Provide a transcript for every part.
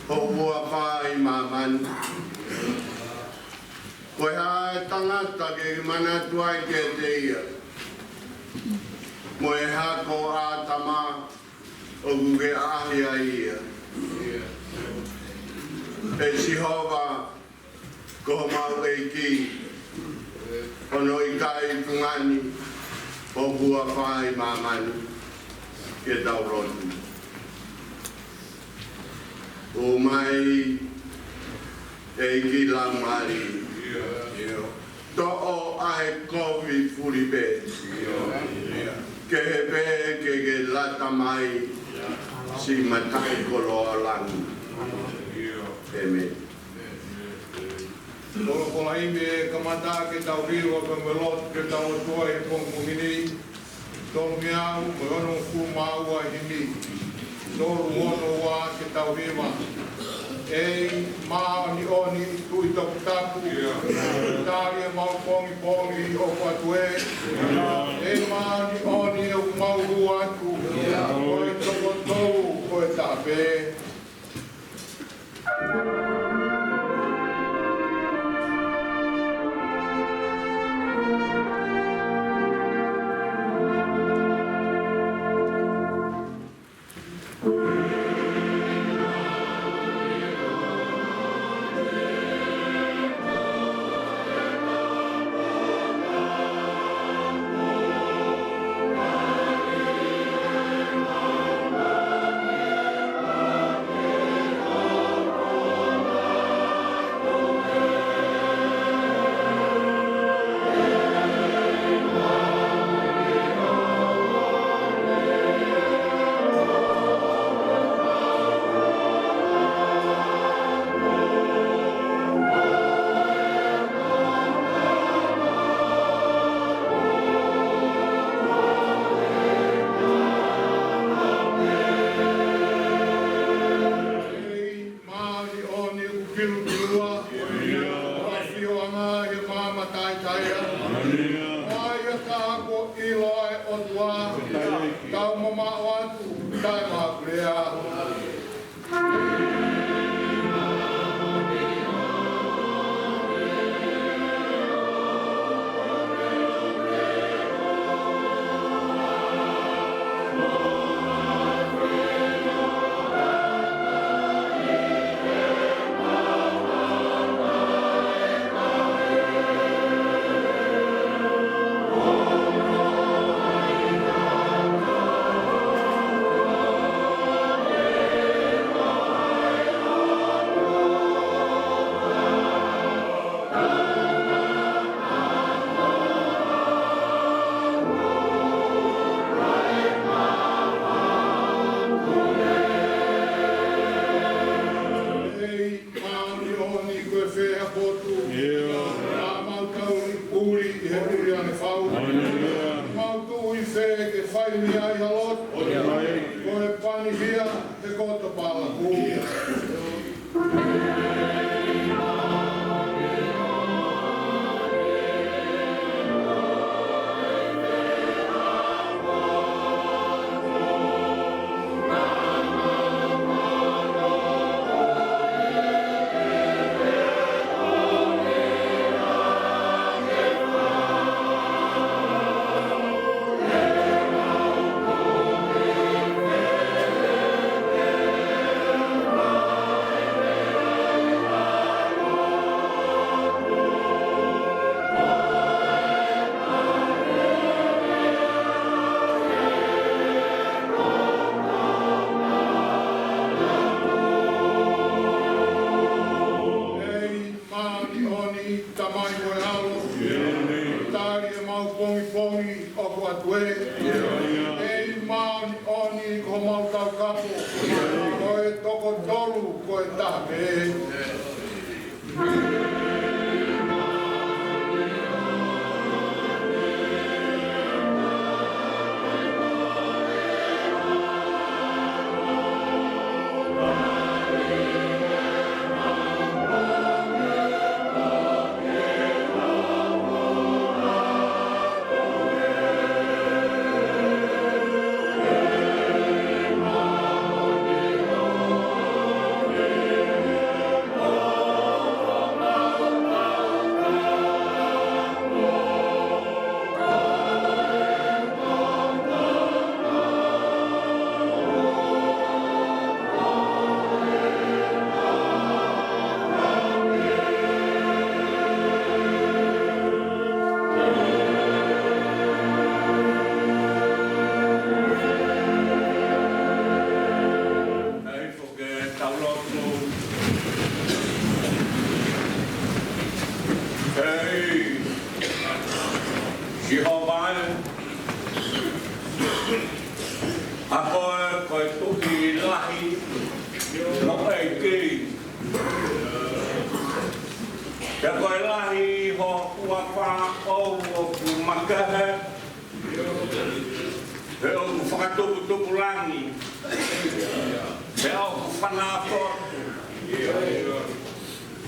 o bua pai maman. Koe hae tangata ke mana tuai ke te ia. Mo e hako a tama o guge ahi a ia. E Sihova ko mau e ki ono i kai pungani o bua pai maman ke tau rotu. O mai e ki lamari to o ai kovi furi be ke he be ke lata mai si matai kolo alang. Amen. Lolo kola ime kamata ke tau riwa ka melot ke tau tua e pongpongini tonu miau me ono ku maua himi noru ono wa ke tau riwa e maa ni oni tui tapu tapu tari e mau pongi pongi o patue e maa ni oni e mau rua atu koe toko tou koe tape. Hey, Jehovah, ako ko'y tuki lahi mo eki. Kaya ko'y lahi ho kuwapa o kumakahe. Kaya o kufakatupu-tupu langi. Kaya o kufanapot.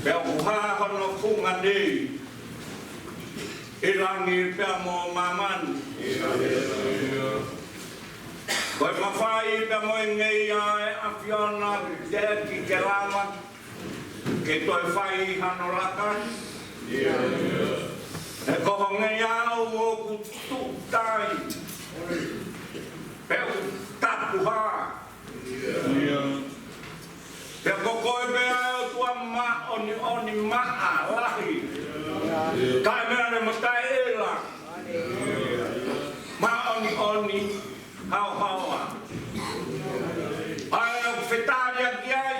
Kaya o kuhahon o kungadi. Ilangi pia mo maman. Ko'y mawhai pia mo ingei ai afiona ki kelamat. Ke toi whai hano lakas. E koho ngei au o kututai. Pia o tapuha. Pia kokoe pia o tua ma oni maa lahi. Kai mea ne matai ela. Ma oni hau. Ai o fetaria ki ai.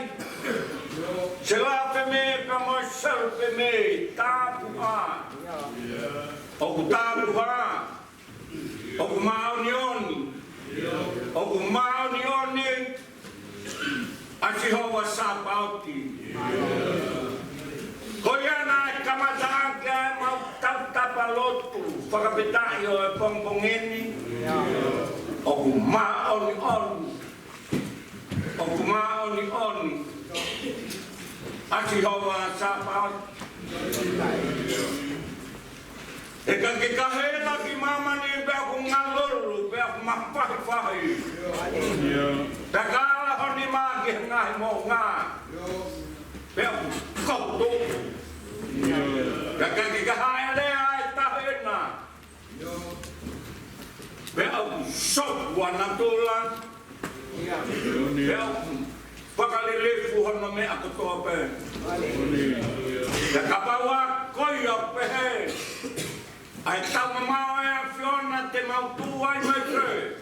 Se la pe me pa mo sel pe me tapu a. O ku tapu a. O ku ma oni. O ku ma oni. Asi hoa sa pauti. Koyana kamadaan kaya mau tapalotu pagkapitayo e pongpongeni o kumaoni asi hawa sa paut e kang kikahela ki mama ni be ako ngalolo be ako mapahifahi tagala honi magi ngai mo nga be ako koto Kakak kikahaya lea tahena. Beau sok wana tulang. Beau pakalilefu hono me aku tope. Kapawa koyo pehe. Ai tau mau e afiona te mau tuai mai tre.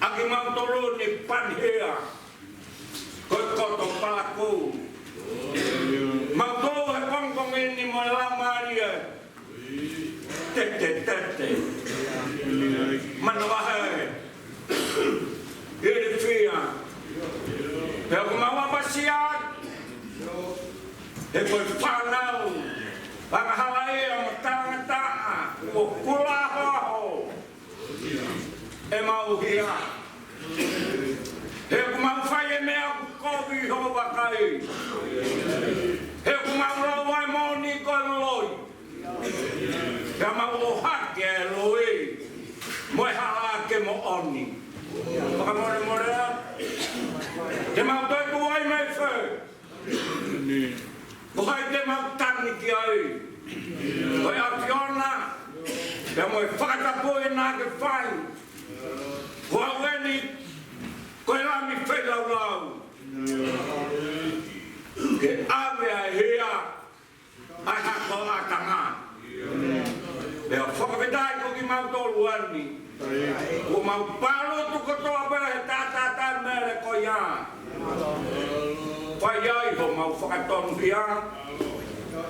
Aki mau tolo ni panhea. Koi koto palaku. Mau tolo he pongkong ini mo lamaria. Tete. Manawahe. Ele fia. Eu mau abasiat. Depois fanau. Pagahalaia matangata. O kulaho. E mau hia. Eu mau faia mea kobi ho bakai. Eu mau lawai moni koloi. Eu mau hake loi. Moi hala ke mo oni. Pakamore. Te mau toi tuai mai fe. Bukai te mau tani ki ai. Toi afiona. Te moi whakatapoe nā ke whai. Kua weni. Koe rami whai lau. Ke ave a hea. Ai hako a tanga. Leo whakawedai ko ki mau tolu ani. Ko mau palo tu kotoa pera he tātātai mere ko ia. Whai ai ho mau whakatonu pia.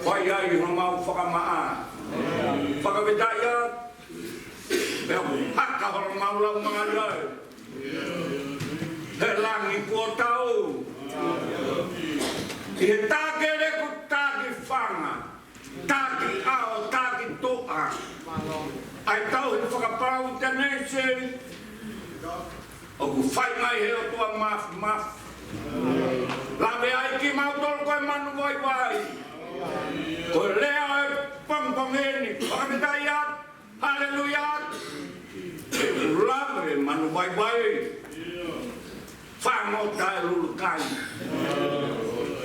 Whai ai ho mau whakamaa. Whakawedai a. Leo haka ho mau lau mga lau. He langi kua tau. I he tāke reku tāki whanga. Tāki ao, tāki toa. Ai tau he whakapau tenei se. O ku whai mai he o tua maf. Lawe ai ki mautoro koe manu vai. Koe lea e pongpongeni. Whakamitai at. Hallelujah. Lawe manu vai. Whango tai lulukai.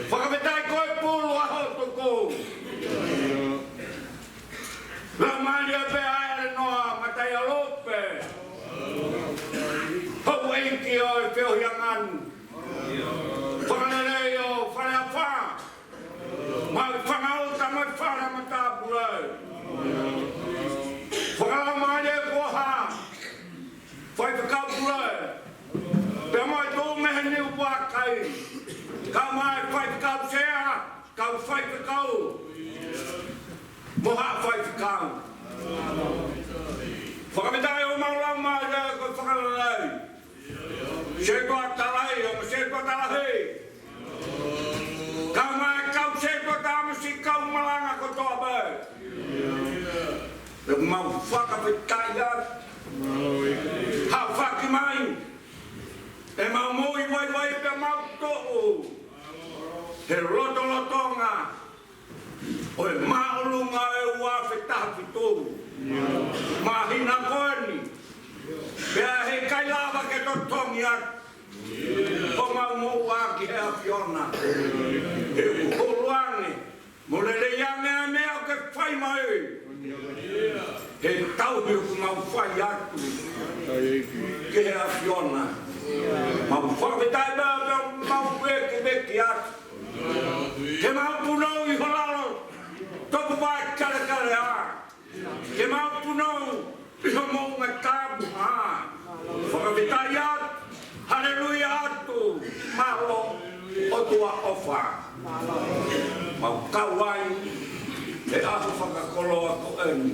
Whakawetai koe pulu aho toko. La malia pe aere noa matai alope. Hau enki o e peo hiangan. Whakanelei o whare a wha. Mai whangauta mai whare matabule. Whakala malia koha. Whai whakabule. Pe mai tō mehe ni wakai. Kau mai fai kau sea, kau fai kau. Moha fai kau. Whakamitai o maulama ia ko whakalalai. Sekoa talai o sekoa talahi. Kau mai kau sekoa tamasi kau malanga ko toa bai. E mau whakapitai ia. Ha whaki mai. E mau moi vai vai pe mau to'u. He roto lotonga. O e maulunga e ua whetahi tōu. Mahina koeni. Pea he kai lava ke totongi atu. O mau mo aki he afiona. He uholuane. Mo le yange a mea o ke whai mai. He tauhi ku mau whai atu. Ke he afiona. Mau whakapitai bea mau weki atu. Ke mau punau i holalo. Toku vai kare kare a. Ke mau punau i ho mou ngai kabu a. Whakapitai atu. Haleluia atu. Malo o tua ofa. Mau kawai. E aho whakakoloa ko eni.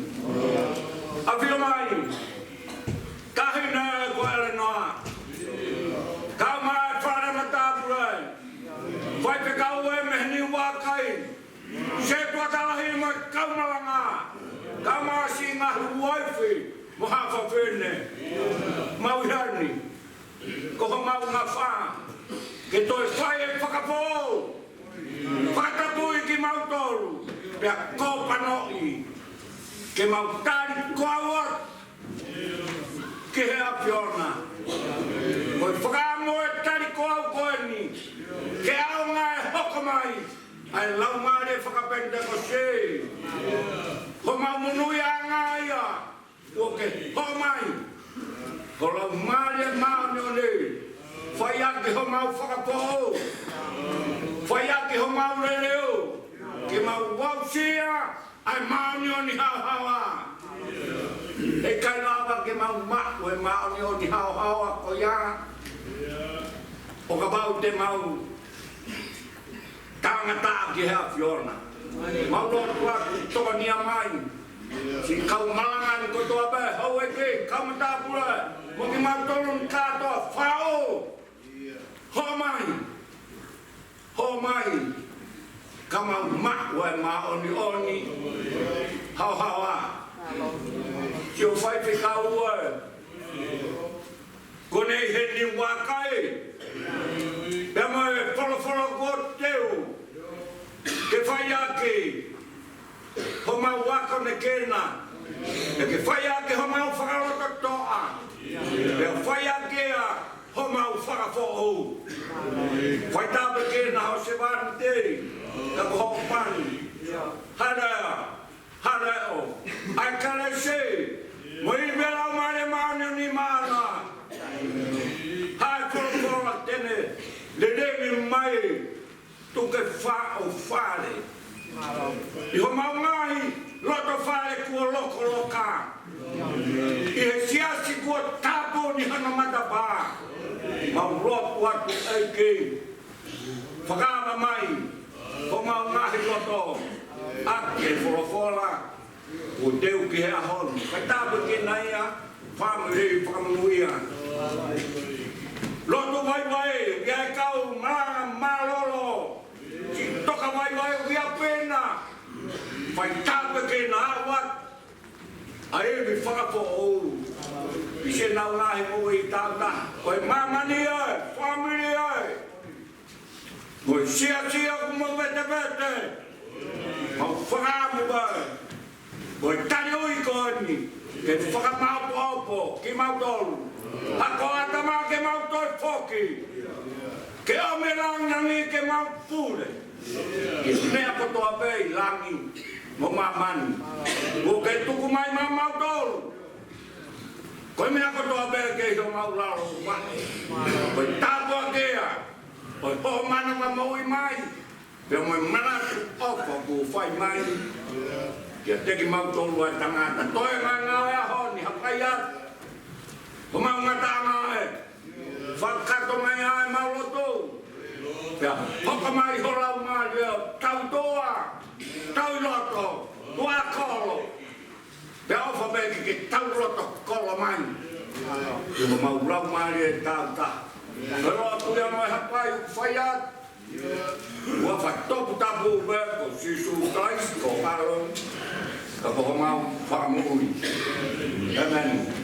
Awhio mai. Kahina ko ele noa. Kau mai whare matapurai. Vai pe kau e mehni wakai. Se tua talahi mai kau malanga. Kau mai si ngahu waifi. Moha whawhene. Mau hirani. Koho mau ngā whā. Ke toi whai e whakapō. Whakatapui ki mau toru. Pea kōpanoi. Ke mau tāri kōawat. Ke he apiona. Koi whakamo e tāri kōau koeni. Ke aonga e hoko mai. Ai lau maare whakapenda ko se. Ho mau munui a ngā ia. O ke ho mai. Ko lau maare mau ne. Whai ake ho mau whakapō. Whai ake ho mau rereo. Ke mau wausia. Ai mau ni hau hawa. E kai lava ke mau mako e mau ni hau hawa ko ia. O ka bau te mau tangata ki hea fiona. Mau lo tua toka ni a mai. Si kau malanga ni kotoa pe hau e ke kau mata pula. Mo ki mau tolun katoa whao. Ho mai. Ho mai. Ka mau mako e mau oni. Hau hawa. Ki o whai pe kau ua. Kone he ni wakai. Pea mai wholo ko teu. Ke whai ake. Ho mau wako ne kena. E ke whai ake ho mau whakarota toa. Pea whai ake a ho mau whakafo'ou. Whai tāpe kena ho se wāni te. Ka ko hoko pani. Hara o. Ai kare se. Mo i mera o mare maane ni maana. Hai koro tene. Le remi mai. Tuke wha o whare. I ho mau ngai. Loto whare kua loko loka. I he siasi kua tapo ni hana matapa. Mau loto atu eike. Whakama mai. Ho mau ngahi loto. Ake wholofola. O teu ki he ahon. Kai tapo ki naia. Whamiri whakamunuia. Loto vai. Ia e kau malolo. Si toka vai ia pena. Whai tapo ki na awat. Ai mi whakafo'ou. I se nau nahi mo i tāta. Koe mamani ai. Whamiri ai. Koe sia kumo vete. Mau whakamu bai. Koe tani ui koeni. Ke whakamaupo ki mau tolu. Hako atama ke mau toi foki. Ke ome langangi ke mau pule. Ke nea kotoa pei langi. Mo mamani. Ko ke tuku mai mau tolu. Koe mea kotoa pei ke iso mau lalo wate. Koe tāpua kea. Koe ho mana ma maui mai. Pea moi manatu ofa ku whai mai. Kia teki mau tolu ai tangata. Toi ngā e aho ni hakai atu. Ko mau ngata ngā e. Whakato mai ai mau loto. Ya, hoka mai hora mai tau toa, tau loto, tua kolo. Pe ofa beki ke tau loto kolo mai. Ia mau rau mai tau ta. Pero aku yang mai hapai fayat. Wa fa topu tapu be ko sisu tais ko paro. Ka ko mau fa mui. Amen.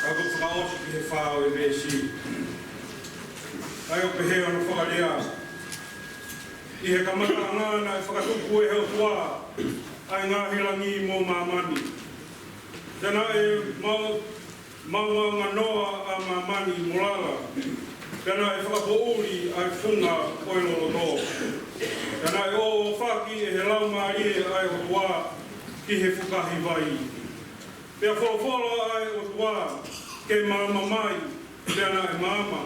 Ako he whao e resi. Ai o pehe anu whakarea. I he kamata ngana e whakatupu e heo tua, ai ngāhi rangi mō mamani. Tēnā e mau nganoa a mamani molala. Tēnā e whakapouri ai whunga oilolo tō. Tēnā e o whaki e he lau marie ai o tua ki he whukahi vai. Pea wholowholo ai o tua ke mama mai, tēnā e mama.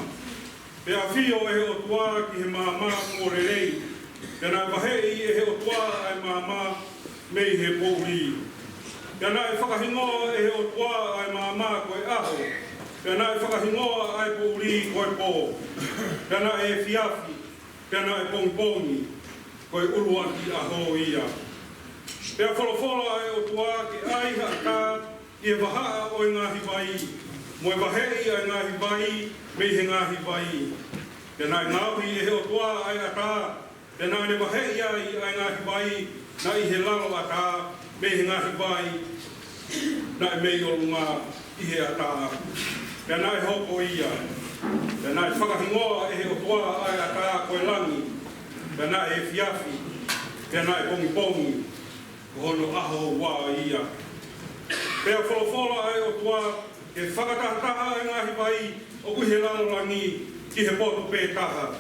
Pea whio e he o tua ki he mama o rerei. Tēnā e wahei e he o tua ai mama mei he pouri. Tēnā e whakahingoa e he o tua ai mama koe aho. Tēnā e whakahingoa ai pouri koe pō. Tēnā e fiafi, tēnā e pongpongi, koe uruaki aho ia. Pea wholowholo ai o tua ki ai haka i e wahaa o i ngāhi vai. Mo e wahei ai ngāhi vai, mei he ngāhi vai. Tēnā e ngāhi e he o tua ai ata. Tēnā e wahei ai ngāhi vai, na i he lalo ata, mei he ngāhi vai, na e mei o lunga i he ata. Tēnā e hoko ia. Tēnā e whakahingoa e he o tua ai ata koe langi. Tēnā e fiafi. Tēnā e pongi, ko hono aho wā ia. Pea wholowholo ai o tua, e whakatahataha e ngāhi vai, o kui he lalo langi ki he potu pētaha.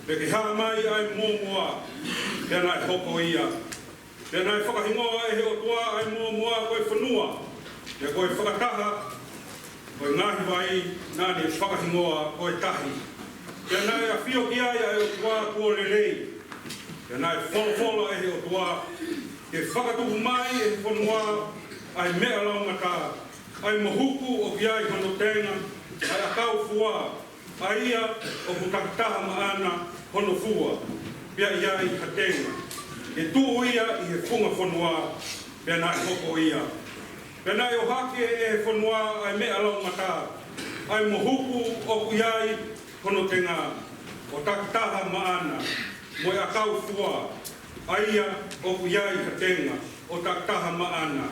Pe ke haa mai ai mōmua, tēnā e hoko ia. Tēnā e whakahingoa e he o tua ai mōmua koe whanua. Te koe whakataha, koe ngāhi vai, nāni e whakahingoa koe tahi. Tēnā e a whio ki ai ai o tua kua rerei. Tēnā e wholowholo e he o tua, ke whakatuhu mai e he whanua, ai mea laungata, ai mohuku o ki ai hono tēnga, ai a kau fua, ai ia o putakataha maana hono fua, pia ia i hatenga. E tuu ia i he funga whanua, pia nā e hoko ia. Pia nā e o hake e he whanua ai mea laungata, ai mohuku o ki ai hono tenga, o takataha maana, mo e a kau fua, ai ia o ki ai hatenga, o takataha maana.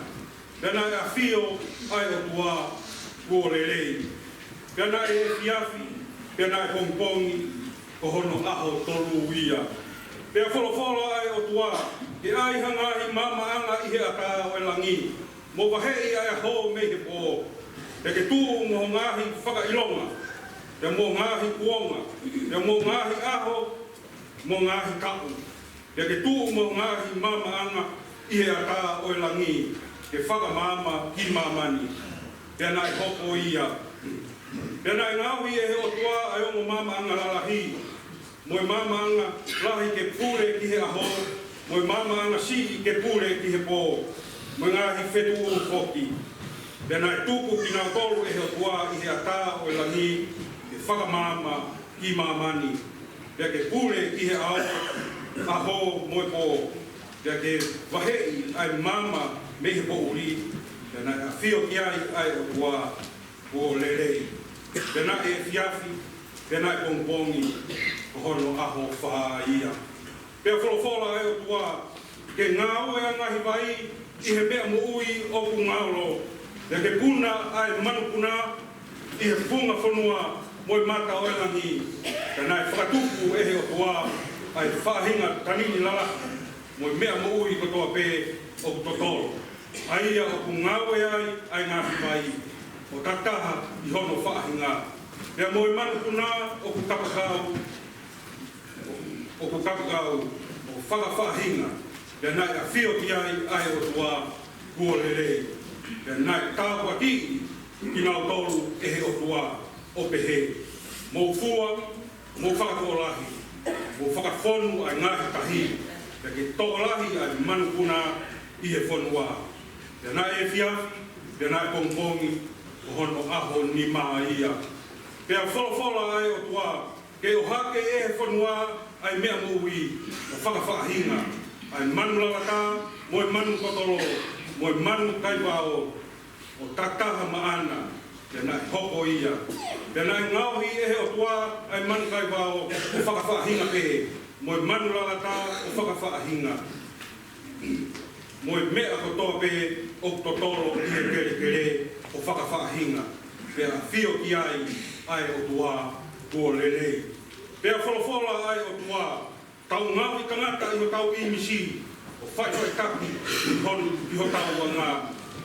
Pena e a whio ai o tua kua rerei. Pena e fiafi, pena e pongpongi, ko hono aho tolu ia. Pea wholowholo ai o tua, ke ai hangahi mama anga i he ata o e langi. Mo wahei ai a ho me he pō. Te ke tū mo ngahi whakailonga, te mo ngahi kuonga, te mo ngahi aho, mo ngahi kapu. Te ke tū mo ngahi mama anga i he ata o e langi. Ke whakamama ki mamani. Pena e hoko ia. Pena e ngāwi e he o tua ai o mo mama anga lalahi. Mo e mama anga lahi ke pūre ki he aho. Mo e mama anga si ke pūre ki he pō. Mo e ngāhi whetu uru whoki. Pena e tuku ki ngā tolu e he o tua i he ata o e langi. Ke whakamama ki mamani. Pea ke pūre ki he aho mo e pō. Pea ke wahei ai mama me he pouri, tēnā e a whio ki ai o tua o lerei. Tēnā e fiafi, tēnā e pongpongi, ko hono aho wha ia. Pea wholowholo ai o tua, ke ngāo e a ngahi vai, i he mea mo ui o ku ngāolo. Te ke puna ai manupuna, i he punga whanua, mo i mata o e langi. Tēnā e whakatupu e he o tua, ai whahinga tanini lala, mo i mea mo ui ko toa pē o ku totoro. Ai ia o ku ngāwe ai ngāhi vai, o tataha i hono whaahinga. Pea mo i manupuna o ku tapakau, o whakawhaahinga. Pea nai a whio ki ai o tua kua rerei. Pea nai tāpua ki nau tolu e he o tua o pehe. Mō fua, mō whakakolahi, mō whakawhonu ai ngāhi tahi. Pea ke tōlahi ai manupuna i he whanua. Pena e fiafi, pena e pongpongi, o hono aho ni maa ia. Pea wholowholo ai o tua, ke o hake e he whanua ai mea mui, o whakawhaahinga, ai manu lalaka, mo e manu kotoro, mo e manu kaipao, o tataha maana, pena e hoko ia. Pena e ngauhi e he o tua, ai manu kaipao, o whakawhaahinga pehe, mo e manu lalaka, o whakawhaahinga. Mo e mea ko toa pe o totoro i he kere o whakawhaahinga. pea fio ki ai o tua ko lele. Pea wholofola ai o tua tau ngawi tangata i o tau imisi o whai kapi i ho tau wa ngā.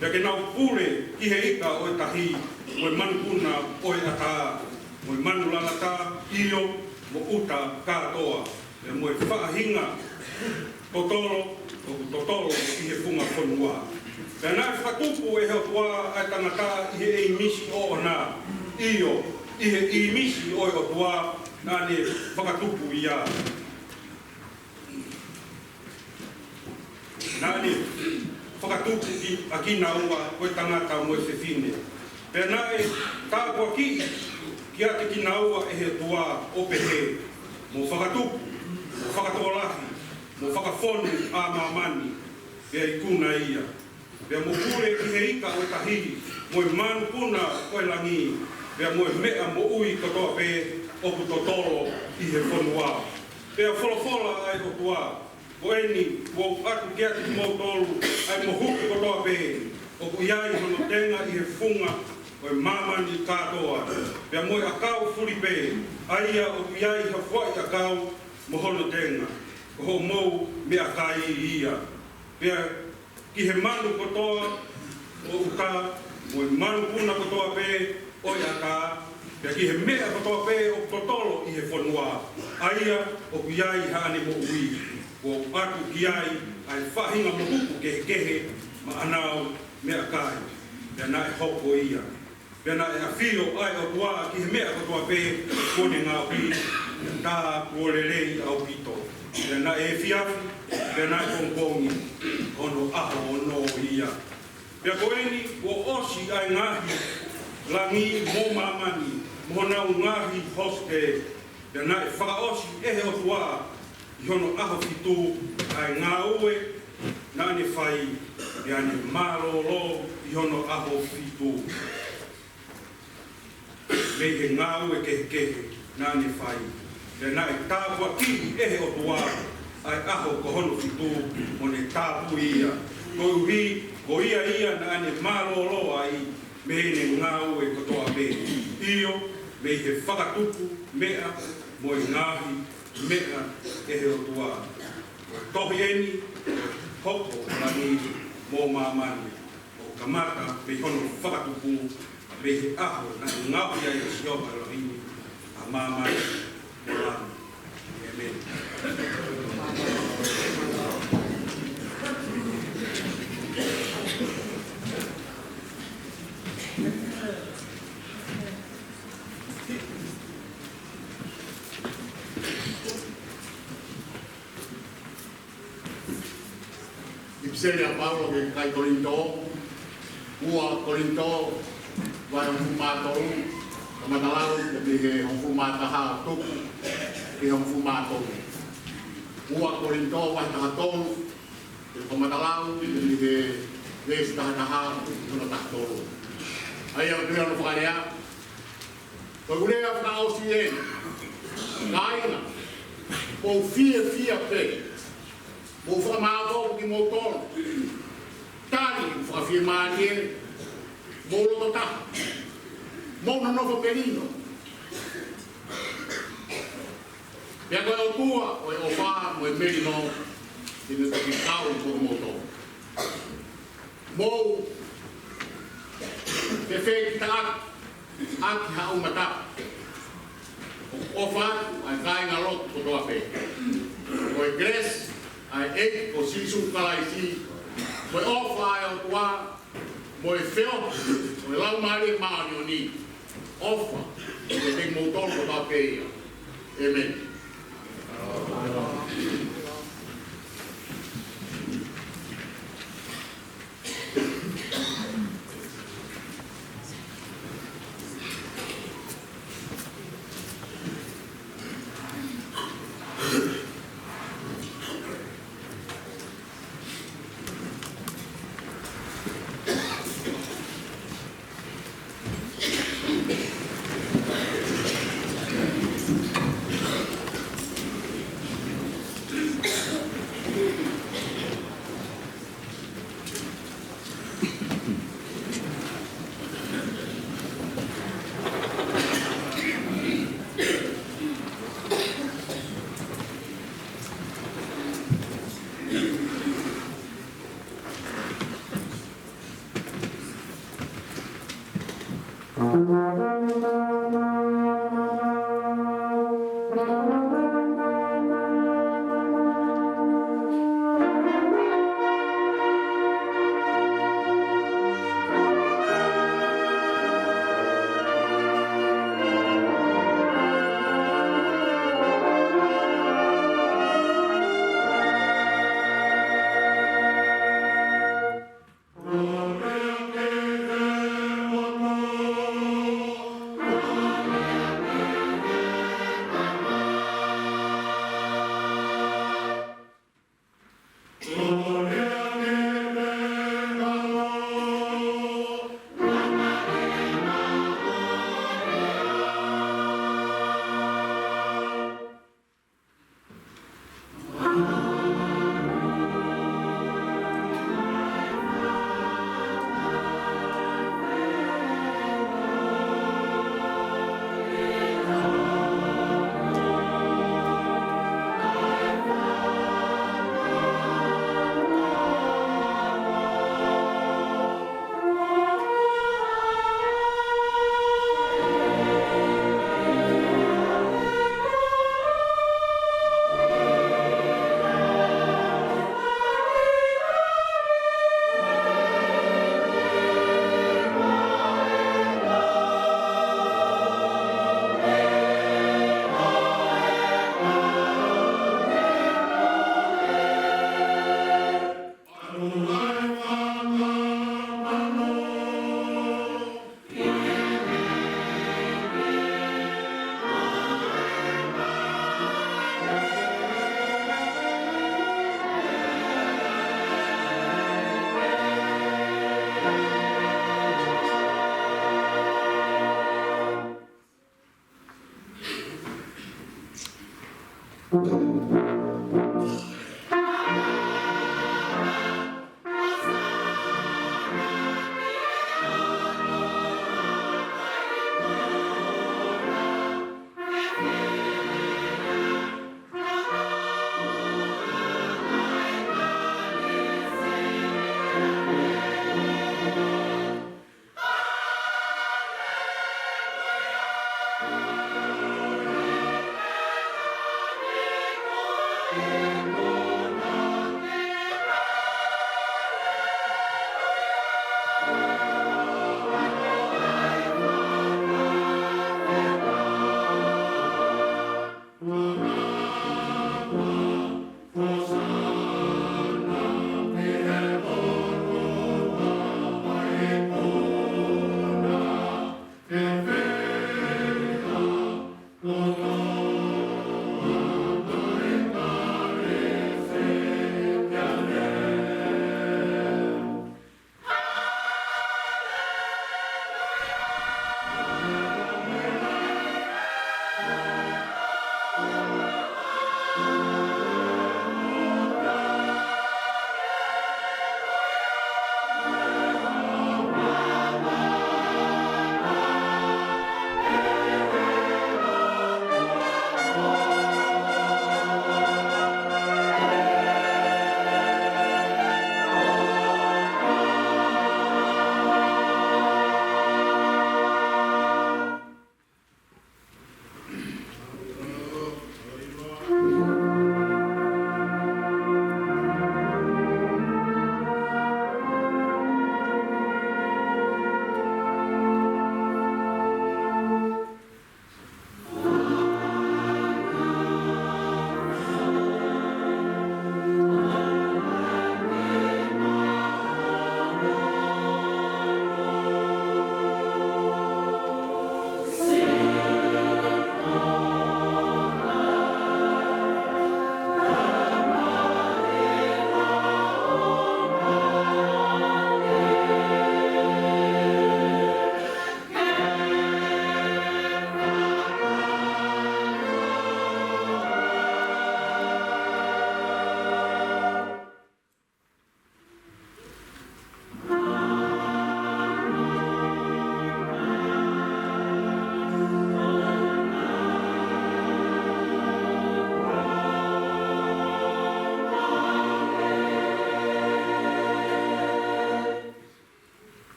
Pea ke nau pule ki he ika o e tahi o e manu puna o e ata o e manu lalata io mo uta katoa. Pea mo e whaahinga totoro i he funga whanua. Pea nā whakatupu e heo tua ai tangata i he imisi o ona io i he imisi o e o tua nā ne whakatupu i a. Nā ne whakatupu a ki nā ua koe tangata mo e whiwhine. Pea nā e tāpua ki ate ki nā ua e he tua o pehe. Mo whakatupu, mo whakatolahi, mo whakawhonu a mamani. Pea i kuna ia. Pea mo kure ki he ika o e tahi, mo e manu puna o e langi. Pea mo e mea mo ui katoa pe o ku totoro i he whanua. Pea wholofola ai o tua. O eni, o atu ki ati mo tolu, ai mo huku katoa pe. O ku iai hono tenga i he funga o e mamani katoa. Pea mo e akau furi pe. Aia o ku iai hawhai akau mo hono tenga. O ho mou me akai ia. Pea ki he manu kotoa o uka, mo e manu puna kotoa pe o i aka. Pea ki he mea kotoa pe o totolo i he whanua. Aia o ku iai haane mo ui. O atu ki ai ai whahinga mo huku kehe ma anau mea kai. Pea na e hoko ia. Pea na e awhio ai o tua ki he mea kotoa pe kone ngā ui. Tā kuolelei au pito. Pea na e whiafi, pea na e kongkongi. Ono aho o no ia. Pea koeni o osi ai ngahi langi mo mamani. Mo nau ngahi hoste. Pea na e whakaosi ehe o tua. I hono aho fitu ai ngā ue nā ne whai i ane marolo i hono aho fitu. Mei he ngā ue kehe nā ne whai. Pea nā e tāpua ki ehe o tua ai aho ko hono fitu o ne tāpu ia. Ko uhi, ko ia nā ne marolo ai me ne ngā ue kotoa me. Io, mei he whakatupu mea mo i ngāhi mea e heo tua. Tohi eni, hoko lani mō mamani. O kamata me hono whakatupu, me he aho na ngāpia i siopa rohini a mamani mo lani. Amen. Seria Paulo ke kai Korinto, ua Korinto, vai fumato, kamatalau ke fumata ha tuku, ke fumato. Ua Korinto vai tahaton, ke kamatalau ke ves taha no tahaton. Ai au pia no farea. Ko gulea fa osien. Kaina. Po fia pe. Mo whamātau ki mō tōna. Tāni whawhimaanie, mō loto taha. Mō na nofo perino. Pea koe o tua, o e o whā, mo e merino, ki ne taki tau i mō tōna. Mō, te whē ki ta aki hau matapa. O whā, ai kai ngā loto kotoa pē. O e Gres, ai e o sisu kalaisi mo ofa ai o tua mo e feo mo e lau mare maani ni ofa e te motor ko ta pe amen. Amen.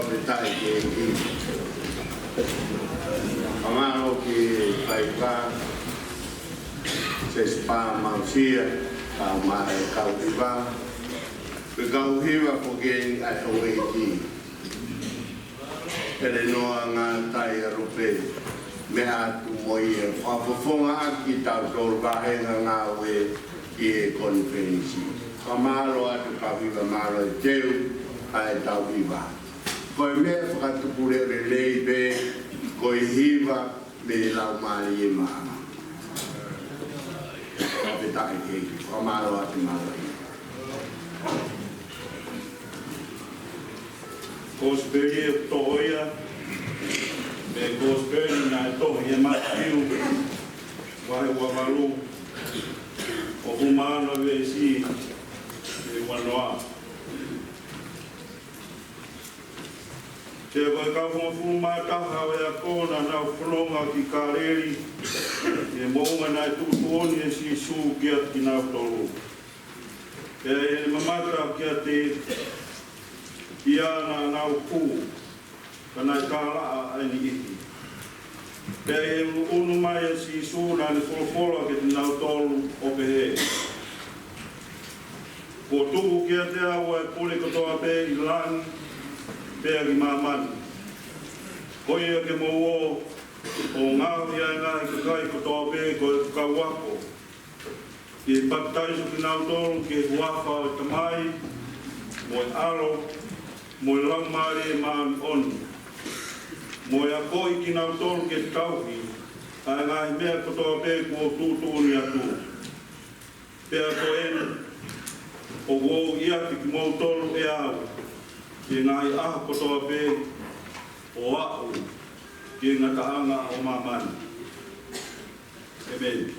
petai ke ki. Amaro ki paipa se spa mausia ka mai kau hiva. Ke kau hiva ko ke ai oe ki. Kere noa ngā tai arupe me atu moi e whapafonga aki tau tōru wahenga ngā oe ki e konferensi. Ka mālo atu ka hiva mālo e teu ai tau hiva. Koe mea whakatupure re lei be koe hiva me lau māli e māma. Ka petai keiki, ka mālo atu mālo e. Gospeli e toia, me gospeli na e tohi e matiu, wahe wamalu, o humana vesi e wanoa. Te koe ka fumataha o ea kona na whanonga ki kareri, e mounga na e tutuoni e si su kia ki na tolu. E mamata kia te ia na upu, kana i kāla a ni iti. Pea e unu mai e si sūna ni wholofola ke te nau tolu o pehe. Ko tuku kia te awa e pule katoa pe i lani, pea ki mamani. Koia ke mo o ngāwi ai ngā i kakai katoa pe ko e kawako. Ke baptaisu ki nau tolu ke huafa o tamai, mo e alo, mo e lau maare e maami onu. Mo e a koi ki nau tolu ke tauhi, ai ngai mea kotoa pe kua tūtūni atu. Pea ko enu, o wou iaki ki mou tolu e au, e ngai aha kotoa pe o au, ke ngataanga o mamani. Amen.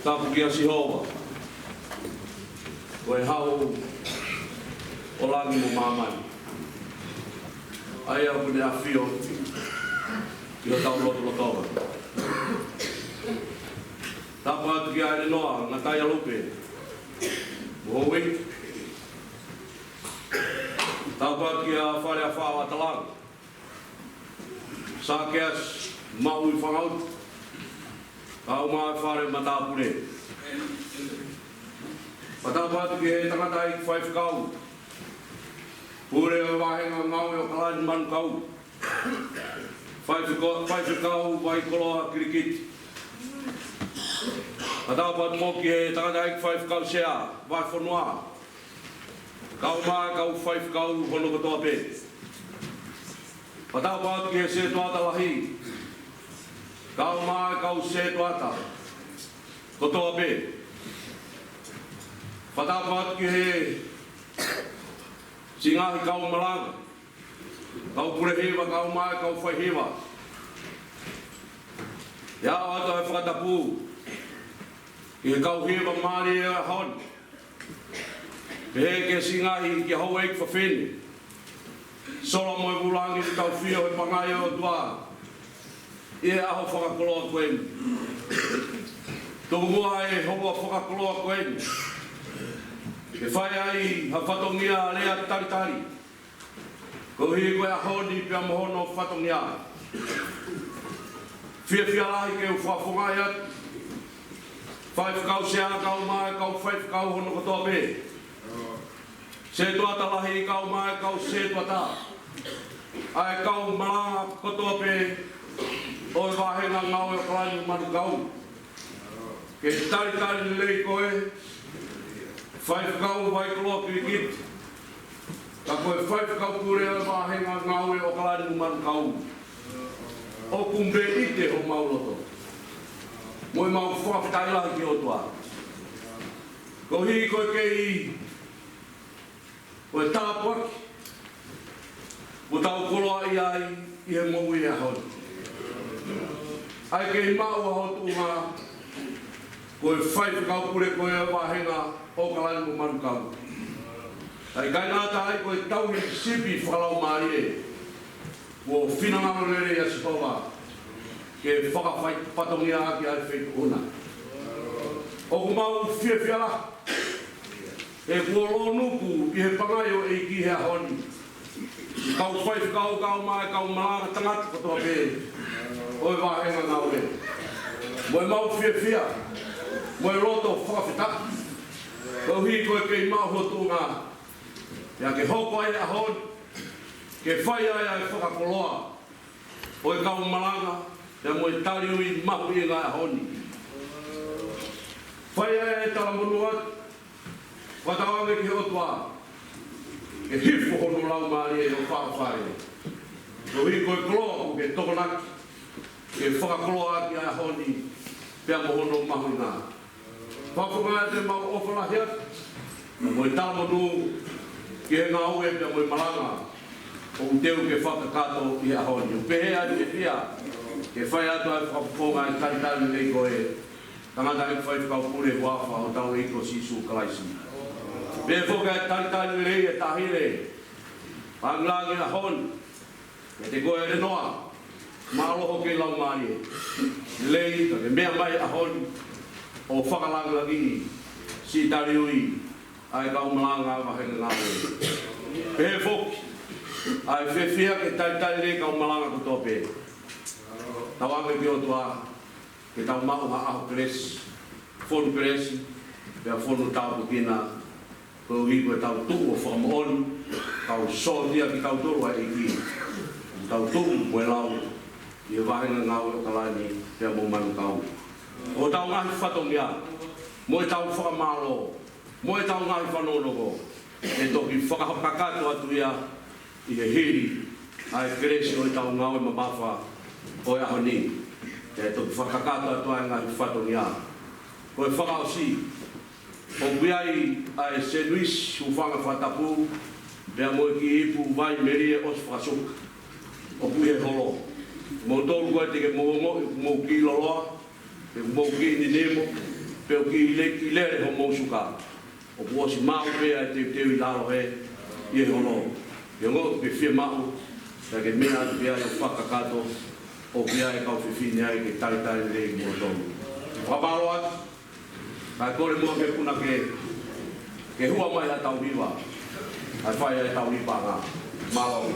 Tapu kia Sihova, koe hau o langi mo mamani. Ai au kune a whio, i o tau roto lotoa. Tapu atu ki aere noa, ngā tai alupe, mohowi. Tapu atu ki a whare a whawa talang. Sākeas mau i whangaut. Kau mai whare matapure. Patapatu ki he tangata i whaifu kau. Pure o wahenga ngau e o kalani manu kau. Whaifu kau vai koloha kirikiti. Patapatu mo ki he tangata i whaifu kau sea, vai whanua. Kau mai kau whaifu kau hono katoa pe. Patapatu ki he se tuata lahi. Kau mai kau se tuata, kotoa pe. Whatapat ki he singahi kau malanga. Kau purehewa, kau mai kau whaihewa. Ia ato he whakatapu, ki he kau hewa maari e hon. Pehe ke singahi ki hau eik whawhene. Solo mo e bulangi ni kau whio he pangai o tua. E aho whakakoloa koen. Tō mua e hoa whakakoloa koen. E whai ai ha whatongia lea taritari. Ko hi koe a honi pia mohono whatongia. Whia lahi ke u whawhongai atu. Whaifukau sea kau mai kau whaifukau hono katoa pe. Se tuata lahi kau mai kau se tuata. Ai kau malanga katoa pe. Oi wahenga ngau e kalani manu kau. Ke taritari lei koe. Whaifukau vai koloa kirikit. Ka koe whaifukau pure oi wahenga ngau e o kalani manu kau. O kumbe ite o mauloto. Moi mau whakapitai lahi ki o toa. Ko hi koe kei. Koe tāpuaki. Mo tau koloa i ai i he mou i a honi. Ai kei mau a hotu ngā Koe whai whakau pure koe wahenga o kalani mo marukau. Ai kai nāta ai koe tauhi sipi whakalau maari e. Ko whinangaro lere ia sipawa. Ke whakawhai patongia aki ai wheku una. O kumau whiawhiala. E kua lo nuku i he pangai o e ki hea honi. Kau whai kau mai kau malanga tangata katoa pē. Oi wahenga ngau e. Moe mau whiawhia. Moe roto whakawhita. Kau hi koe kei mau hotu ngā. Ia ke hoko ai a honi. Ke whai ai ai whakakoloa. Oi kau malanga. Ia moe tari ui mahu i ngā honi. Whai ai e tala monu atu. Whatawange ki otua. Ke hifo hono lau maari e o whakawhare. Ko hi koe koloa ke tokonaki. Ke whakakoloa ki a honi. Pea mo hono mahu ngā. Whakunga te mau ofalahi atu. Moe tala monu ki he ngā ue pia moe malanga. O teu ke whakakato i a honi. O pehe atu e whia. Ke whai atu ai whakaponga e taritari nei koe. Tangata e whai whakapure wafa o tau eiko sisu kalaisi. Pea whoka e taritari rei e tahire. Panglangi a honi. E te koe e noa. Maaloho ke lau maari e. Lei, ka ke mea mai a honi. O whakalanga lagi. Si tari ui. Ai kau malanga wahenga ngā ue. Pea whoki. Ai whewhia ke taritari rei kau malanga kutoa pē. Tawanga ki otua. Ke tau mau ha aho peresi. Whonu peresi. Pea whonu tau pukina. Ko hiko e tau tuku o whakamohoni. Tau sotia ki tau toro a eki. Tau tuku moe lau. I e wahenga ngā ue o kalani. Pea mo manu kau. O tau ngahi whatongia. Moe tau whakamalo. Moe tau ngahi whanonoko. E toki whakahapakato atu ia. I he hiri. Ai keresi o e tau ngā ue mamafa. O e aho ni. E toki whakakato atu ai ngahi whatongia. Ko e whakaosi. O kuiai ai se Luis ufanga whatapu. Pea moe ki ipu vai merie os whakasuka. O kui e holo. Mo tolu koe te ke mo ki loloa. Pe mo ki ni nemo. Pe o ki lere ho mo suka. O kuosi mau pea e te teu i laro he. I e holo. Pe ngo pe fie mau. Pea ke mea atu pea i whakakato. O kuiai kau whiwhine ai ke taritari rei mo tolu. Whaparo atu. Kai kore mua ke puna ke hua mai a tau hiwa. Ai whai ai tau hiwa ngā. Malo.